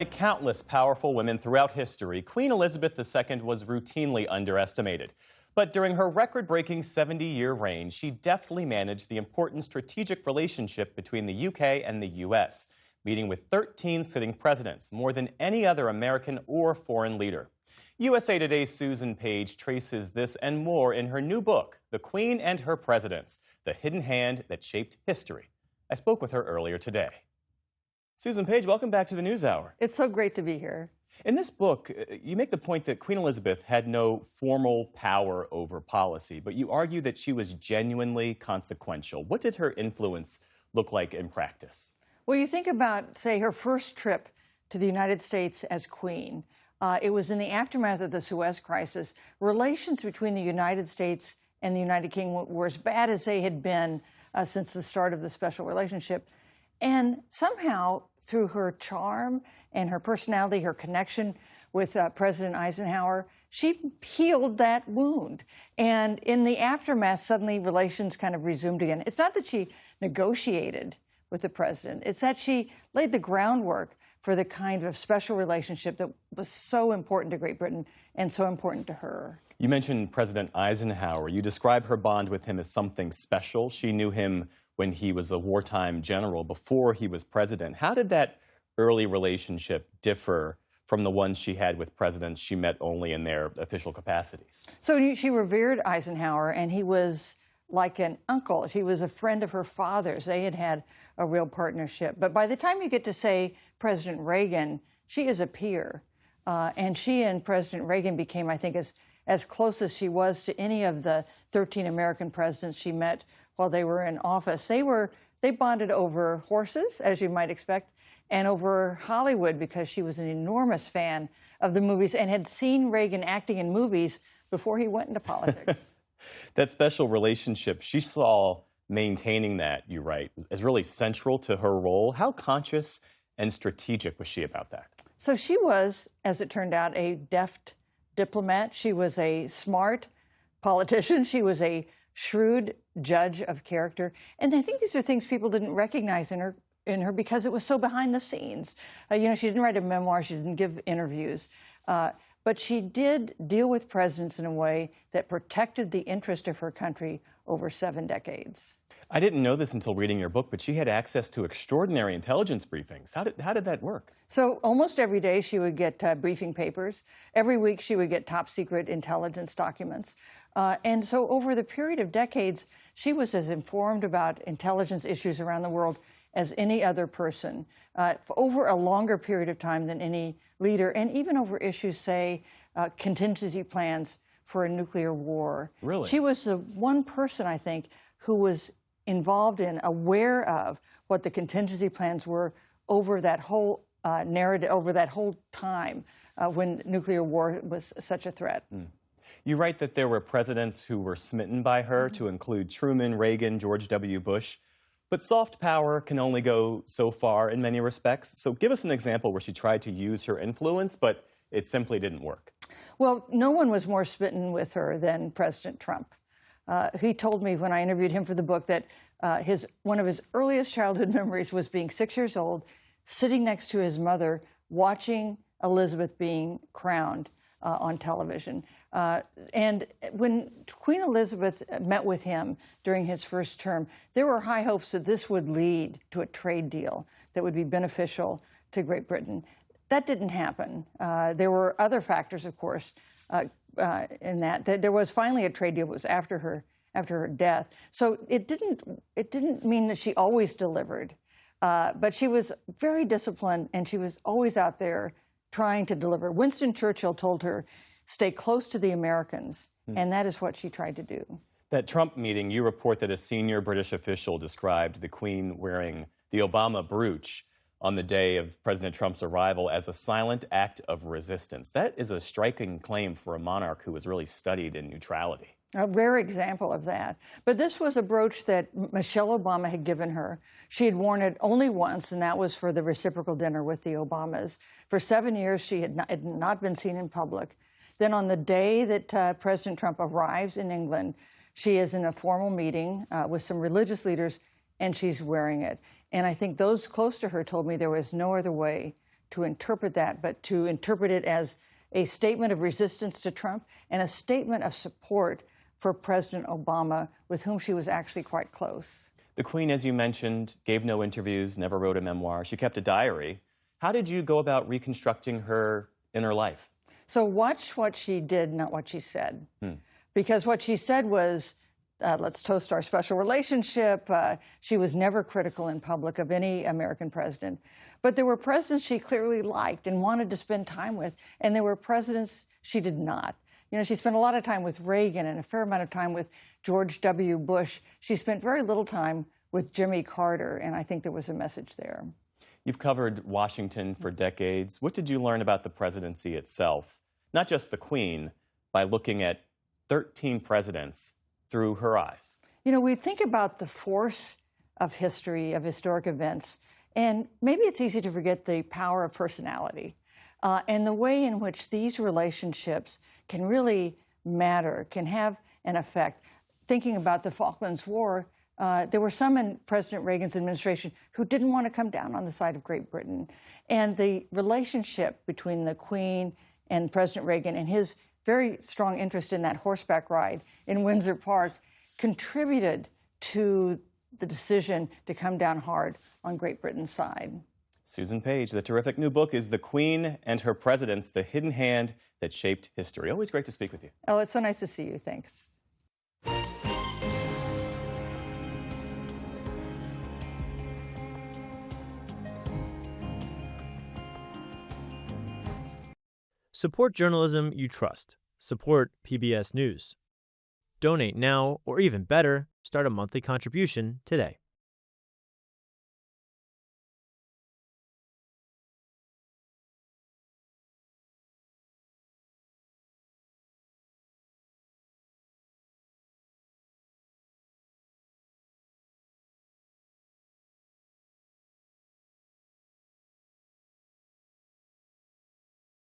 Like countless powerful women throughout history, Queen Elizabeth II was routinely underestimated. But during her record-breaking 70-year reign, she deftly managed the important strategic relationship between the UK and the US, meeting with 13 sitting presidents, more than any other American or foreign leader. USA Today's Susan Page traces this and more in her new book, The Queen and Her Presidents: The Hidden Hand That Shaped History. I spoke with her earlier today. Susan Page, welcome back to the News Hour. It's so great to be here. In this book, you make the point that Queen Elizabeth had no formal power over policy, but you argue that she was genuinely consequential. What did her influence look like in practice? Well, you think about, say, her first trip to the United States as queen. It was in the aftermath of the Suez Crisis. Relations between the United States and the United Kingdom were as bad as they had been since the start of the special relationship. And somehow, through her charm and her personality, her connection with President Eisenhower, she healed that wound. And in the aftermath, suddenly relations kind of resumed again. It's not that she negotiated with the president. It's that she laid the groundwork for the kind of special relationship that was so important to Great Britain and so important to her. You mentioned President Eisenhower. You describe her bond with him as something special. She knew him when he was a wartime general, before he was president. How did that early relationship differ from the ones she had with presidents she met only in their official capacities? So she revered Eisenhower, and he was like an uncle. She was a friend of her father's. They had had a real partnership. But by the time you get to, say, President Reagan, she is a peer. And she and President Reagan became, I think, as close as she was to any of the 13 American presidents she met while they were in office. They bonded over horses, as you might expect, and over Hollywood, because she was an enormous fan of the movies and had seen Reagan acting in movies before he went into politics. That special relationship, she saw maintaining that, you write, as really central to her role. How conscious and strategic was she about that? So she was, as it turned out, a deft diplomat. She was a smart politician. She was a shrewd judge of character. And I think these are things people didn't recognize in her because it was so behind the scenes. She didn't write a memoir. She didn't give interviews. But she did deal with presidents in a way that protected the interest of her country over 7 decades. I didn't know this until reading your book, but she had access to extraordinary intelligence briefings. How did that work? So almost every day she would get briefing papers. Every week she would get top-secret intelligence documents. And so over the period of decades, she was as informed about intelligence issues around the world as any other person, over a longer period of time than any leader, and even over issues, say, contingency plans for a nuclear war. Really? She was the one person, I think, who was involved in, aware of what the contingency plans were over that whole narrative, over that whole time when nuclear war was such a threat. You write that there were presidents who were smitten by her, to include Truman, Reagan, George W. Bush. But soft power can only go so far in many respects. So give us an example where she tried to use her influence, but it simply didn't work. Well, no one was more smitten with her than President Trump. He told me when I interviewed him for the book that one of his earliest childhood memories was being 6 years old, sitting next to his mother, watching Elizabeth being crowned on television. And when Queen Elizabeth met with him during his first term, there were high hopes that this would lead to a trade deal that would be beneficial to Great Britain. That didn't happen. There were other factors, of course, in that there was finally a trade deal. It was after her death. So it didn't mean that she always delivered, but she was very disciplined, and she was always out there trying to deliver. Winston Churchill told her, "Stay close to the Americans," and that is what she tried to do. That Trump meeting, you report that a senior British official described the Queen wearing the Obama brooch on the day of President Trump's arrival as a silent act of resistance. That is a striking claim for a monarch who was really studied in neutrality. A rare example of that. But this was a brooch that Michelle Obama had given her. She had worn it only once, and that was for the reciprocal dinner with the Obamas. For 7 years, she had not been seen in public. Then on the day that President Trump arrives in England, she is in a formal meeting with some religious leaders, and she's wearing it. And I think those close to her told me there was no other way to interpret that, but to interpret it as a statement of resistance to Trump and a statement of support for President Obama, with whom she was actually quite close. The Queen, as you mentioned, gave no interviews, never wrote a memoir. She kept a diary. How did you go about reconstructing her inner life? So watch what she did, not what she said. Because what she said was, let's toast our special relationship. She was never critical in public of any American president. But there were presidents she clearly liked and wanted to spend time with, and there were presidents she did not. You know, she spent a lot of time with Reagan and a fair amount of time with George W. Bush. She spent very little time with Jimmy Carter, and I think there was a message there. You've covered Washington for decades. What did you learn about the presidency itself, not just the Queen, by looking at 13 presidents through her eyes? You know, we think about the force of history, of historic events, and maybe it's easy to forget the power of personality and the way in which these relationships can really matter, can have an effect. Thinking about the Falklands War, there were some in President Reagan's administration who didn't want to come down on the side of Great Britain. And the relationship between the Queen and President Reagan and his very strong interest in that horseback ride in Windsor Park contributed to the decision to come down hard on Great Britain's side. Susan Page, the terrific new book is The Queen and Her Presidents, The Hidden Hand That Shaped History. Always great to speak with you. Oh, it's so nice to see you. Thanks. Support journalism you trust. Support PBS News. Donate now, or even better, start a monthly contribution today.